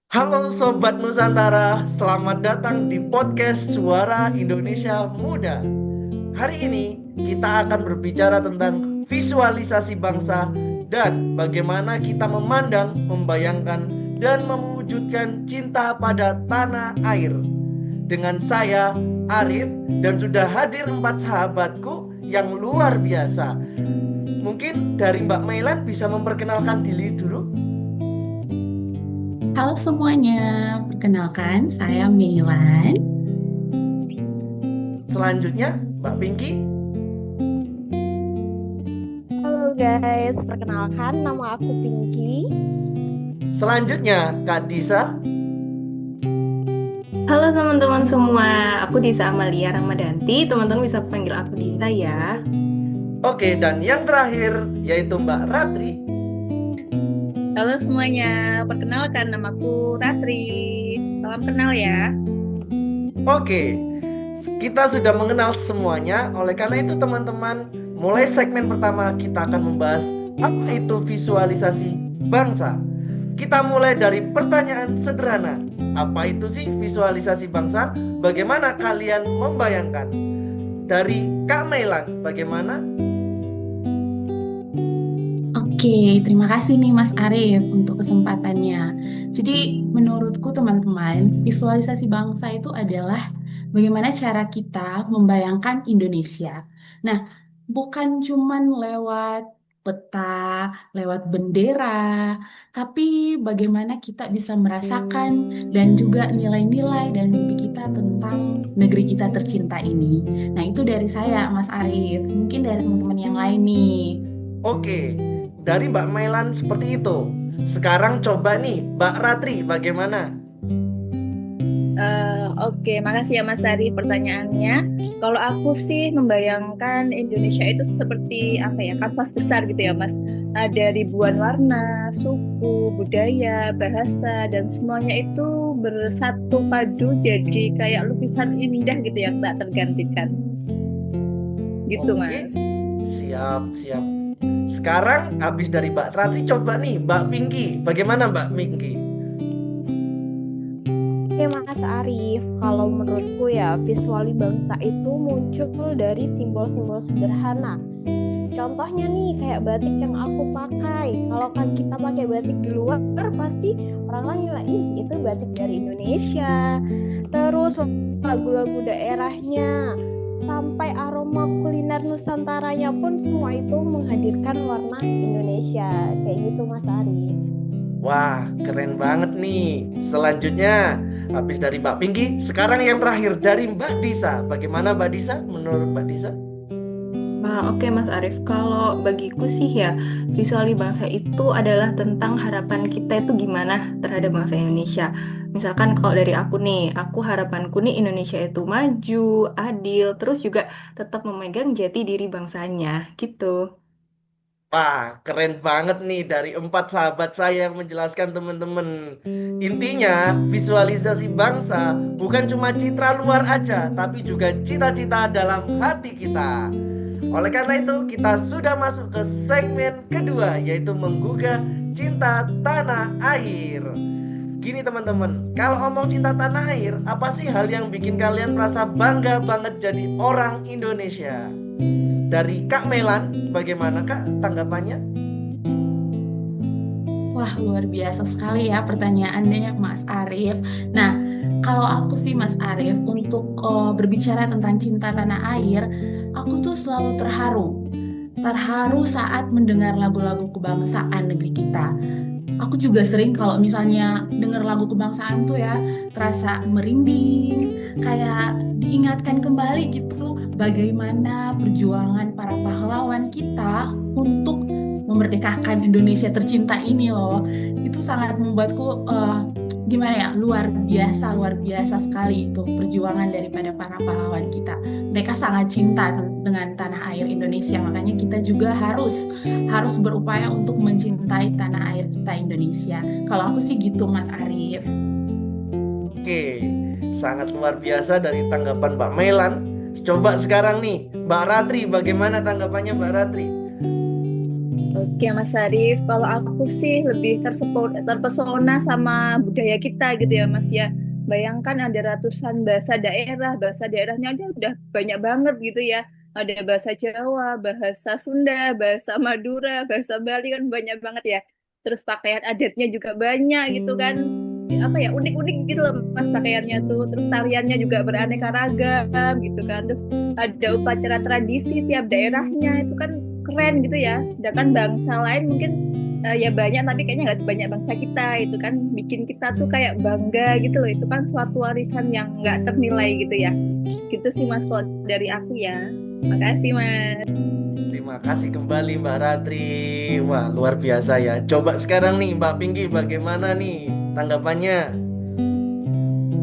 Halo Sobat Nusantara, selamat datang di podcast Suara Indonesia Muda. Hari ini kita akan berbicara tentang visualisasi bangsa dan bagaimana kita memandang, membayangkan, dan mewujudkan cinta pada tanah air. Dengan saya, Arif, dan sudah hadir 4 sahabatku yang luar biasa. Mungkin dari Mbak Mailan bisa memperkenalkan diri dulu. Halo semuanya, perkenalkan saya Milan. Selanjutnya, Mbak Pinky. Halo guys, perkenalkan nama aku Pinky. Selanjutnya, Kak Disa. Halo teman-teman semua, aku Disa Amalia Ramadanti. Teman-teman bisa panggil aku Disa ya. Oke, dan yang terakhir yaitu Mbak Ratri. Halo semuanya, perkenalkan namaku Ratri. Salam kenal ya. Oke, kita sudah mengenal semuanya. Oleh karena itu teman-teman, mulai segmen pertama kita akan membahas apa itu visualisasi bangsa. Kita mulai dari pertanyaan sederhana. Apa itu sih visualisasi bangsa? Bagaimana kalian membayangkan? Dari Kak Mailan, bagaimana? Oke, terima kasih nih Mas Arief untuk kesempatannya. Jadi menurutku teman-teman, visualisasi bangsa itu adalah bagaimana cara kita membayangkan Indonesia. Nah, bukan cuman lewat peta, lewat bendera, tapi bagaimana kita bisa merasakan dan juga nilai-nilai dan mimpi kita tentang negeri kita tercinta ini. Nah, itu dari saya, Mas Arief. Mungkin dari teman-teman yang lain nih. Oke, dari Mbak Mailan seperti itu. Sekarang coba nih, Mbak Ratri, bagaimana? Oke, makasih ya Mas Ari pertanyaannya. Kalau aku sih membayangkan Indonesia itu seperti apa ya, kanvas besar gitu ya Mas. Ada ribuan warna, suku, budaya, bahasa, dan semuanya itu bersatu padu jadi kayak lukisan indah gitu yang tak tergantikan. Gitu Oke, Mas. siap, siap. Sekarang habis dari Mbak Ratri, coba nih Mbak Pinky. Bagaimana Mbak Pinky? Oke Mas Arif, kalau menurutku ya visuali bangsa itu muncul dari simbol-simbol sederhana. Contohnya nih kayak batik yang aku pakai. Kalau kan kita pakai batik di luar, pasti orang-orang ngira, ih itu batik dari Indonesia. Terus lagu-lagu daerahnya, sampai aroma kuliner Nusantaranya pun semua itu menghadirkan warna Indonesia. Kayak gitu Mas Arif. Wah, keren banget nih. Selanjutnya, habis dari Mbak Pinky, sekarang yang terakhir dari Mbak Disa. Bagaimana Mbak Disa? Menurut Mbak Disa? Oke Mas Arief, kalau bagiku sih ya visuali bangsa itu adalah tentang harapan kita itu gimana terhadap bangsa Indonesia. Misalkan kalau dari aku nih, aku harapanku nih Indonesia itu maju, adil, terus juga tetap memegang jati diri bangsanya gitu. Wah, keren banget nih dari 4 sahabat saya yang menjelaskan teman-teman. Intinya, visualisasi bangsa bukan cuma citra luar aja, tapi juga cita-cita dalam hati kita. Oleh karena itu, kita sudah masuk ke segmen kedua, yaitu menggugah cinta tanah air. Gini teman-teman, kalau ngomong cinta tanah air, apa sih hal yang bikin kalian merasa bangga banget jadi orang Indonesia? Dari Kak Melan, bagaimana Kak tanggapannya? Wah, luar biasa sekali ya pertanyaannya Mas Arief. Nah, kalau aku sih Mas Arief, untuk berbicara tentang cinta tanah air, aku tuh selalu terharu. Terharu saat mendengar lagu-lagu kebangsaan negeri kita. Aku juga sering kalau misalnya denger lagu kebangsaan tuh ya, terasa merinding, kayak diingatkan kembali gitu bagaimana perjuangan para pahlawan kita untuk memerdekakan Indonesia tercinta ini loh. Itu sangat membuatku gimana ya, luar biasa sekali itu perjuangan daripada para pahlawan kita. Mereka sangat cinta dengan tanah air Indonesia, makanya kita juga harus berupaya untuk mencintai tanah air kita Indonesia. Kalau aku sih gitu Mas Arief. Oke, sangat luar biasa dari tanggapan Mbak Melan. Coba sekarang nih, Mbak Ratri, bagaimana tanggapannya Mbak Ratri? Oke Mas Arif, kalau aku sih lebih terpesona sama budaya kita gitu ya Mas ya. Bayangkan ada ratusan bahasa daerahnya aja udah banyak banget gitu ya. Ada bahasa Jawa, bahasa Sunda, bahasa Madura, bahasa Bali kan banyak banget ya. Terus pakaian adatnya juga banyak gitu kan. Apa ya, unik-unik gitu loh Mas pakaiannya tuh. Terus tariannya juga beraneka ragam gitu kan. Terus ada upacara tradisi tiap daerahnya itu kan keren gitu ya. Sedangkan bangsa lain mungkin ya banyak tapi kayaknya nggak sebanyak bangsa kita. Itu kan bikin kita tuh kayak bangga gitu loh. Itu kan suatu warisan yang nggak ternilai gitu ya. Gitu sih Mas kalau dari aku ya. Makasih Mas. Terima kasih kembali Mbak Ratri. Wah, luar biasa ya. Coba sekarang nih Mbak Pinky, bagaimana nih tanggapannya?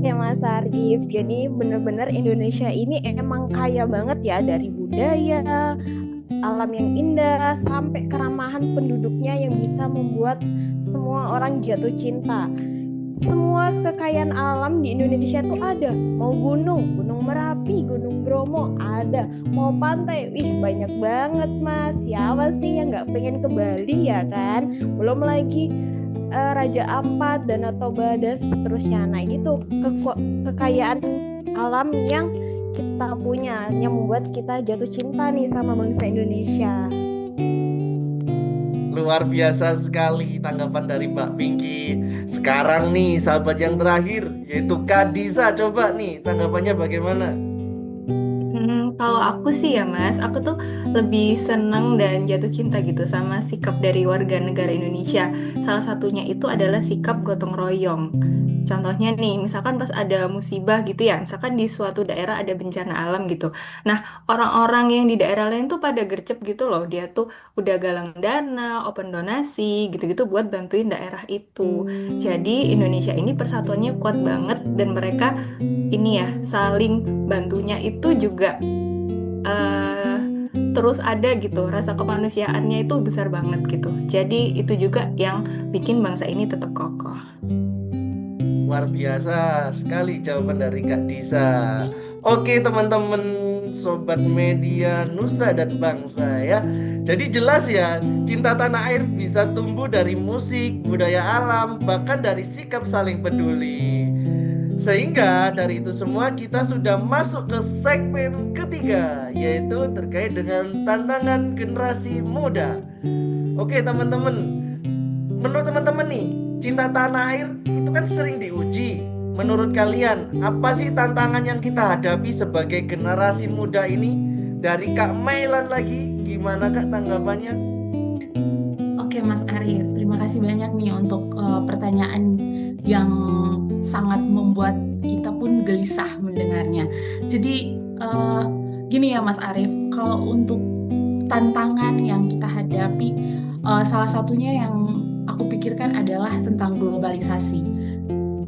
Ya Mas Arif, jadi bener-bener Indonesia ini emang kaya banget ya dari budaya, alam yang indah, sampai keramahan penduduknya yang bisa membuat semua orang jatuh cinta. Semua kekayaan alam di Indonesia tuh ada. Mau gunung Merapi, Gunung Bromo ada. Mau pantai, banyak banget Mas. Siapa sih yang nggak pengen ke Bali ya kan? Belum lagi Raja Ampat, Danau Toba dan seterusnya. Nah ini tuh kekayaan alam yang kita punya, yang membuat kita jatuh cinta nih sama bangsa Indonesia. Luar biasa sekali tanggapan dari Mbak Pinky. Sekarang nih sahabat yang terakhir, yaitu Kak Disa. Coba nih tanggapannya bagaimana? Kalau aku sih ya Mas, aku tuh lebih seneng dan jatuh cinta gitu sama sikap dari warga negara Indonesia. Salah satunya itu adalah sikap gotong royong. Contohnya nih, misalkan pas ada musibah gitu ya, misalkan di suatu daerah ada bencana alam gitu. Nah, orang-orang yang di daerah lain tuh pada gercep gitu loh. Dia tuh udah galang dana, open donasi, gitu-gitu buat bantuin daerah itu. Jadi Indonesia ini persatuannya kuat banget dan mereka ini ya saling bantunya itu juga terus ada gitu, rasa kemanusiaannya itu besar banget gitu. Jadi itu juga yang bikin bangsa ini tetap kokoh. Luar biasa sekali jawaban dari Kak Disa. Oke teman-teman Sobat Media Nusa dan Bangsa ya. Jadi jelas ya, cinta tanah air bisa tumbuh dari musik, budaya alam, bahkan dari sikap saling peduli. Sehingga dari itu semua kita sudah masuk ke segmen ketiga, yaitu terkait dengan tantangan generasi muda. Oke teman-teman, menurut teman-teman nih, cinta tanah air itu kan sering diuji. Menurut kalian, apa sih tantangan yang kita hadapi sebagai generasi muda ini? Dari Kak Mailan lagi, gimana Kak tanggapannya? Oke Mas Arif, terima kasih banyak nih untuk pertanyaan yang sangat membuat kita pun gelisah mendengarnya. Jadi gini ya Mas Arif, kalau untuk tantangan yang kita hadapi, salah satunya yang aku pikirkan adalah tentang globalisasi.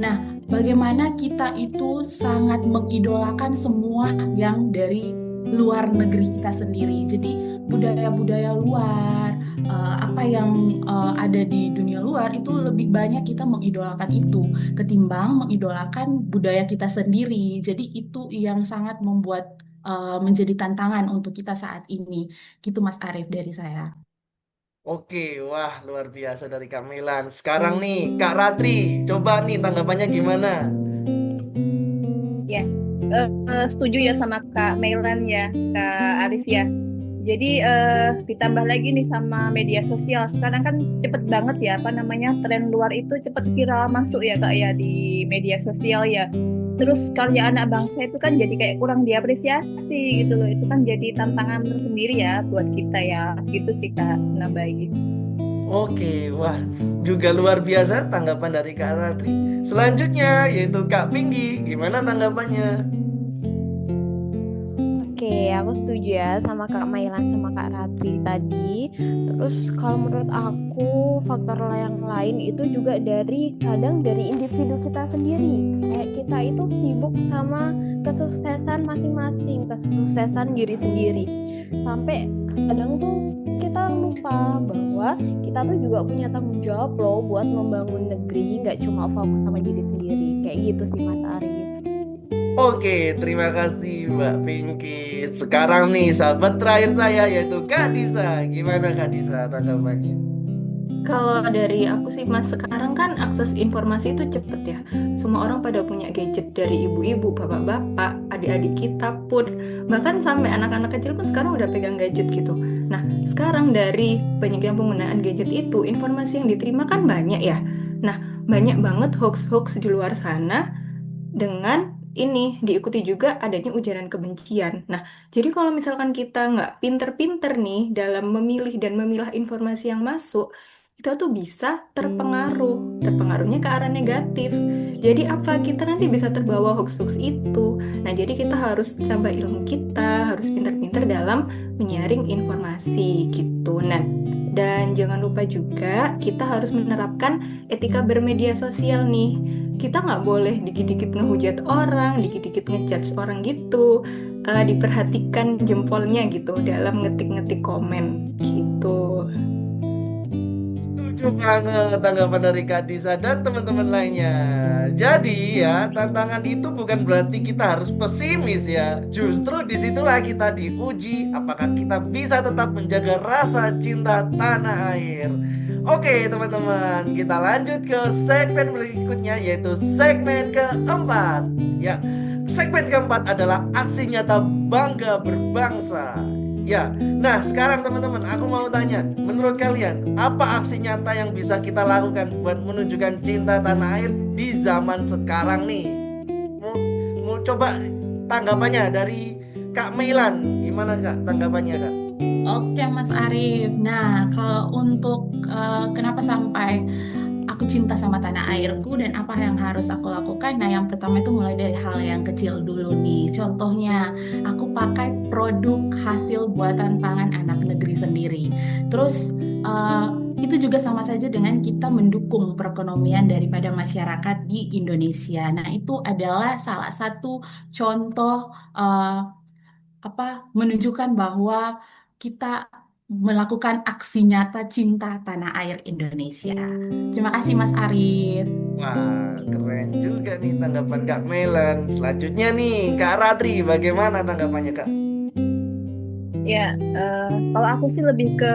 Nah, bagaimana kita itu sangat mengidolakan semua yang dari luar negeri kita sendiri. Jadi budaya-budaya luar, apa yang ada di dunia luar itu lebih banyak kita mengidolakan itu ketimbang mengidolakan budaya kita sendiri. Jadi itu yang sangat membuat menjadi tantangan untuk kita saat ini. Gitu Mas Arif dari saya. Oke, wah luar biasa dari Kak Mailan. Sekarang nih Kak Ratri, coba nih tanggapannya gimana? Ya, setuju ya sama Kak Mailan ya, Kak Arif ya. Jadi ditambah lagi nih sama media sosial. Sekarang kan cepet banget ya, tren luar itu cepet viral masuk ya Kak ya di media sosial ya. Terus karya anak bangsa itu kan jadi kayak kurang diapresiasi gitu loh. Itu kan jadi tantangan tersendiri ya buat kita ya. Gitu sih Kak, nambahin. Oke, wah juga luar biasa tanggapan dari Kak Ratri. Selanjutnya yaitu Kak Pinky, gimana tanggapannya? Oke, aku setuju ya sama Kak Mailan sama Kak Ratri tadi. Terus kalau menurut aku faktor yang lain itu juga kadang dari individu kita sendiri. Kayak kita itu sibuk sama kesuksesan masing-masing, kesuksesan diri sendiri. Sampai kadang tuh kita lupa bahwa kita tuh juga punya tanggung jawab loh buat membangun negeri, nggak cuma fokus sama diri sendiri. Kayak gitu sih Mas Arif. Oke, terima kasih Mbak Pinky. Sekarang nih sahabat terakhir saya yaitu Kak Disa. Gimana Kak Disa tanggapannya? Kalau dari aku sih Mas, sekarang kan akses informasi itu cepet ya. Semua orang pada punya gadget, dari ibu-ibu, bapak-bapak, adik-adik kita pun, bahkan sampai anak-anak kecil pun sekarang udah pegang gadget gitu. Nah, sekarang dari banyaknya penggunaan gadget itu, informasi yang diterima kan banyak ya. Nah, banyak banget hoax-hoax di luar sana, dengan ini diikuti juga adanya ujaran kebencian. Nah, jadi kalau misalkan kita nggak pinter-pinter nih dalam memilih dan memilah informasi yang masuk, kita tuh bisa terpengaruh. Terpengaruhnya ke arah negatif. Jadi apa? Kita nanti bisa terbawa hoax-hoax itu. Nah, jadi kita harus tambah ilmu kita, harus pinter-pinter dalam menyaring informasi gitu. Nah, dan jangan lupa juga kita harus menerapkan etika bermedia sosial nih. Kita nggak boleh dikit-dikit ngehujat orang, dikit-dikit ngejudge orang gitu. Diperhatikan jempolnya gitu dalam ngetik-ngetik komen gitu. Setuju banget tanggapan dari Kak Disa dan teman-teman lainnya. Jadi ya, tantangan itu bukan berarti kita harus pesimis ya. Justru disitulah kita diuji apakah kita bisa tetap menjaga rasa cinta tanah air. Oke teman-teman, kita lanjut ke segmen berikutnya yaitu segmen keempat. Ya, segmen keempat adalah aksi nyata bangga berbangsa. Ya, nah sekarang teman-teman aku mau tanya, menurut kalian apa aksi nyata yang bisa kita lakukan buat menunjukkan cinta tanah air di zaman sekarang nih? Mau, mau coba tanggapannya dari Kak Meilan, gimana Kak tanggapannya Kak? Oke, Mas Arif. Nah, kalau untuk kenapa sampai aku cinta sama tanah airku dan apa yang harus aku lakukan? Nah, yang pertama itu mulai dari hal yang kecil dulu nih. Contohnya, aku pakai produk hasil buatan tangan anak negeri sendiri. Terus itu juga sama saja dengan kita mendukung perekonomian daripada masyarakat di Indonesia. Nah, itu adalah salah satu contoh menunjukkan bahwa kita melakukan aksi nyata cinta tanah air Indonesia. Terima kasih Mas Arif. Wah, keren juga nih tanggapan Kak Meilan. Selanjutnya nih Kak Ratri, bagaimana tanggapannya Kak? Ya, kalau aku sih lebih ke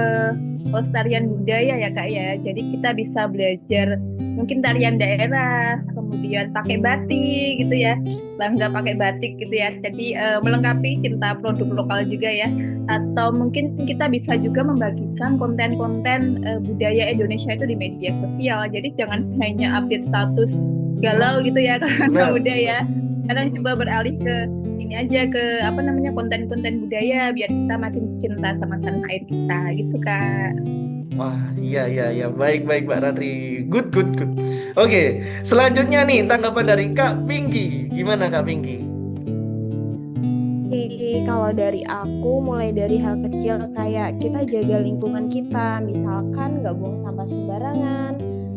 pelestarian budaya ya Kak ya. Jadi kita bisa belajar mungkin tarian daerah, kemudian pakai batik gitu ya, bangga pakai batik gitu ya. Jadi melengkapi cinta produk lokal juga ya. Atau mungkin kita bisa juga membagikan konten-konten budaya Indonesia itu di media sosial. Jadi jangan hanya update status galau gitu ya karena Benar. udah ya. Kadang coba beralih ke ini aja, ke konten-konten budaya biar kita makin cinta sama tanah air kita gitu Kak. Wah, iya, baik Mbak Ratri, good. Oke, selanjutnya nih tanggapan dari Kak Pinky, gimana Kak Pinky? Oke, kalau dari aku mulai dari hal kecil kayak kita jaga lingkungan kita, misalkan nggak buang sampah sembarangan,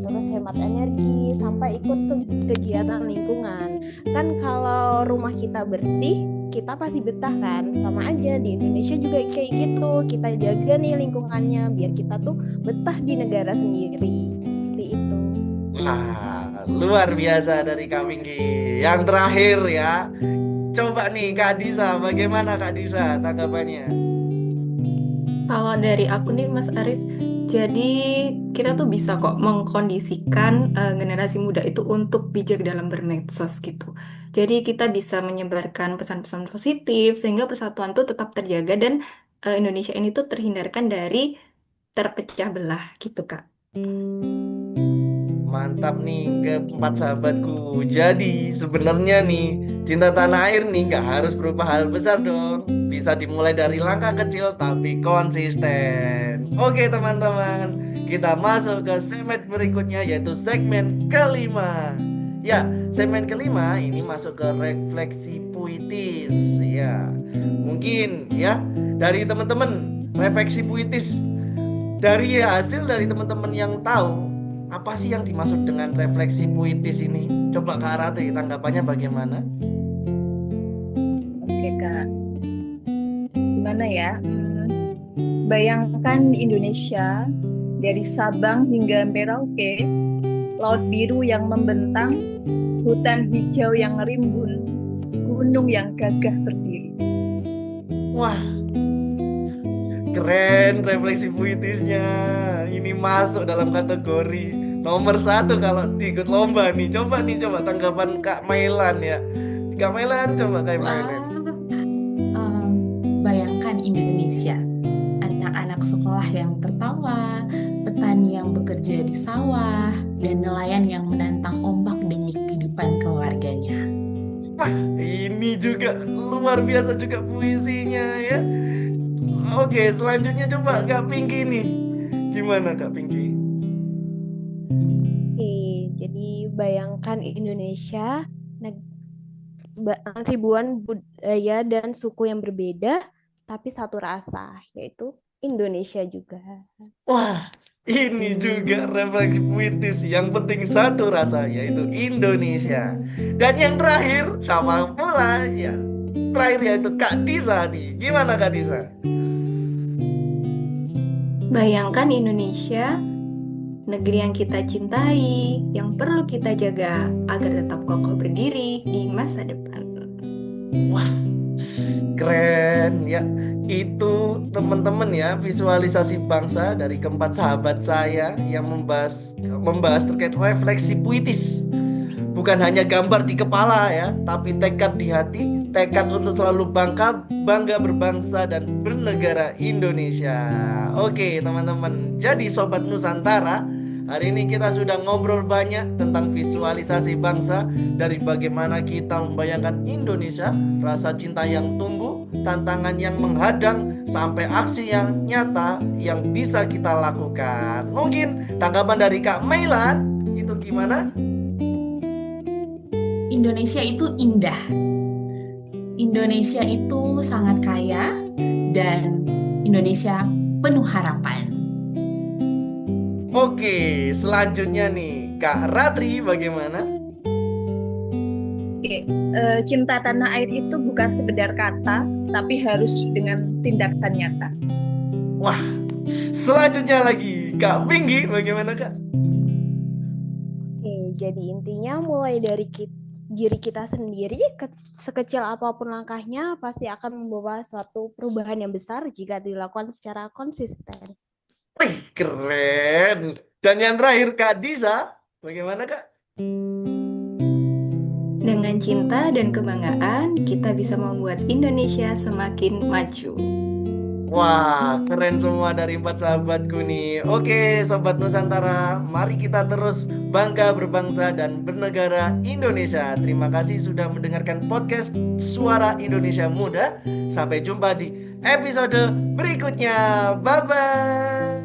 terus hemat energi, sampai ikut kegiatan lingkungan. Kan kalau rumah kita bersih, kita pasti betah kan? Sama aja di Indonesia juga kayak gitu. Kita jaga nih lingkungannya biar kita tuh betah di negara sendiri. Seperti itu. Wah, luar biasa dari Kak Pinky. Yang terakhir ya, coba nih Kak Disa, bagaimana Kak Disa tanggapannya? Kalau dari aku nih Mas Arif, jadi kita tuh bisa kok mengkondisikan generasi muda itu untuk bijak dalam bermedsos gitu. Jadi kita bisa menyebarkan pesan-pesan positif sehingga persatuan tuh tetap terjaga dan Indonesia ini tuh terhindarkan dari terpecah belah gitu Kak. Mantap nih keempat sahabatku. Jadi sebenarnya nih cinta tanah air nih nggak harus berupa hal besar dong. Bisa dimulai dari langkah kecil tapi konsisten. Oke teman-teman, kita masuk ke segmen berikutnya yaitu segmen kelima. Ya, segmen kelima ini masuk ke refleksi puitis. Ya, mungkin ya dari teman-teman refleksi puitis dari hasil dari teman-teman yang tahu apa sih yang dimaksud dengan refleksi puitis ini? Coba Kak Rati tanggapannya bagaimana? Oke Kak, gimana ya? Bayangkan Indonesia dari Sabang hingga Merauke, laut biru yang membentang, hutan hijau yang rimbun, gunung yang gagah berdiri. Wah, keren refleksi puitisnya. Ini masuk dalam kategori nomor 1 kalau ikut lomba nih. Coba tanggapan Kak Mailan ya. Kak Mailan, coba Kak Wah, Mailan. bayangkan Indonesia, anak-anak sekolah yang tertawa, petani yang bekerja di sawah, dan nelayan yang menantang ombak demi kehidupan keluarganya. Wah, ini juga luar biasa juga puisinya ya. Oke, selanjutnya coba Kak Pinky nih. Gimana Kak Pinky? Oke, jadi bayangkan Indonesia, ribuan budaya dan suku yang berbeda, tapi satu rasa, yaitu Indonesia juga. Wah, ini juga refleksi puitis. Yang penting satu rasa, yaitu Indonesia. Dan yang terakhir, sama pula ya. Terakhir yaitu Kak Disa nih. Gimana Kak Disa? Bayangkan Indonesia, negeri yang kita cintai, yang perlu kita jaga agar tetap kokoh berdiri di masa depan. Wah, keren ya. Itu teman-teman ya, visualisasi bangsa dari keempat sahabat saya yang membahas terkait refleksi puitis. Bukan hanya gambar di kepala ya, tapi tekad di hati, tekad untuk selalu bangga berbangsa dan bernegara Indonesia. Oke teman-teman, jadi Sobat Nusantara, hari ini kita sudah ngobrol banyak tentang visualisasi bangsa, dari bagaimana kita membayangkan Indonesia, rasa cinta yang tumbuh, tantangan yang menghadang, sampai aksi yang nyata yang bisa kita lakukan. Mungkin tanggapan dari Kak Mailan itu gimana? Indonesia itu indah. Indonesia itu sangat kaya dan Indonesia penuh harapan. Oke, selanjutnya nih Kak Ratri bagaimana? Oke, cinta tanah air itu bukan sekedar kata, tapi harus dengan tindakan nyata. Wah, selanjutnya lagi Kak Pinky bagaimana Kak? Oke, jadi intinya mulai dari diri kita sendiri, sekecil apapun langkahnya, pasti akan membawa suatu perubahan yang besar jika dilakukan secara konsisten. Wih, keren. Dan yang terakhir Kak Disa, bagaimana Kak? Dengan cinta dan kebanggaan, kita bisa membuat Indonesia semakin maju. Wah, keren semua dari 4 sahabatku nih. Oke, Sobat Nusantara, mari kita terus bangga berbangsa dan bernegara Indonesia. Terima kasih sudah mendengarkan podcast Suara Indonesia Muda. Sampai jumpa di episode berikutnya. Bye-bye.